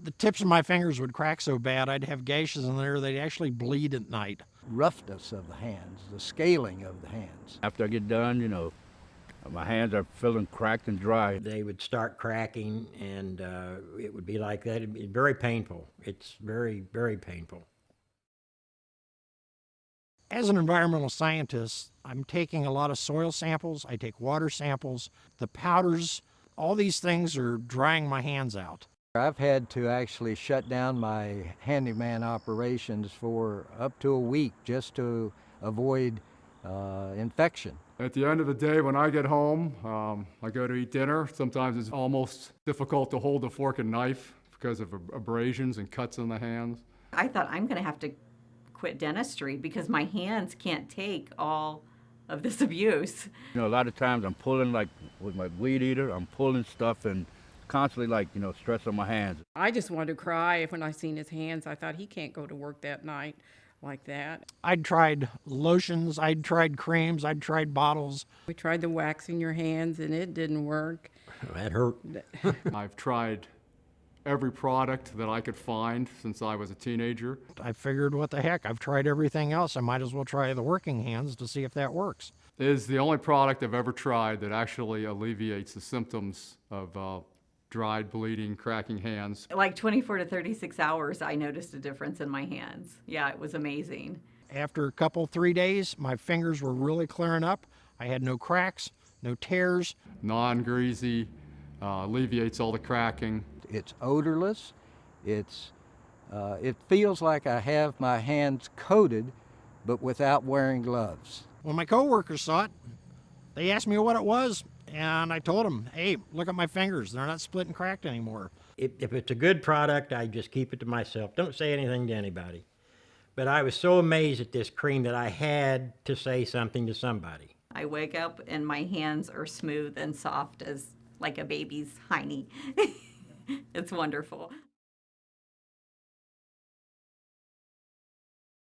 The tips of my fingers would crack so bad I'd have gashes in there, they'd actually bleed at night. Roughness of the hands, the scaling of the hands. After I get done, my hands are feeling cracked and dry. They would start cracking, and it would be like that. It'd be very painful. It's very, very painful. As an environmental scientist, I'm taking a lot of soil samples, I take water samples, the powders, all these things are drying my hands out. I've had to actually shut down my handyman operations for up to a week just to avoid infection. At the end of the day, when I get home, I go to eat dinner. Sometimes it's almost difficult to hold a fork and knife because of abrasions and cuts on the hands. I thought I'm going to have to quit dentistry because my hands can't take all of this abuse. A lot of times I'm pulling, like with my weed eater, I'm pulling stuff and constantly stress on my hands. I just wanted to cry when I seen his hands. I thought he can't go to work that night like that. I'd tried lotions, I'd tried creams, I'd tried bottles. We tried the waxing your hands and it didn't work. That hurt. I've tried every product that I could find since I was a teenager. I figured, what the heck, I've tried everything else, I might as well try the working hands to see if that works. It is the only product I've ever tried that actually alleviates the symptoms of dried, bleeding, cracking hands. Like 24 to 36 hours, I noticed a difference in my hands. Yeah, it was amazing. After a couple, 3 days, my fingers were really clearing up. I had no cracks, no tears. Non-greasy, alleviates all the cracking. It's odorless. It feels like I have my hands coated, but without wearing gloves. When my coworkers saw it, they asked me what it was, and I told them, hey, look at my fingers. They're not split and cracked anymore. If it's a good product, I just keep it to myself. Don't say anything to anybody. But I was so amazed at this cream that I had to say something to somebody. I wake up and my hands are smooth and soft as like a baby's hiney. It's wonderful.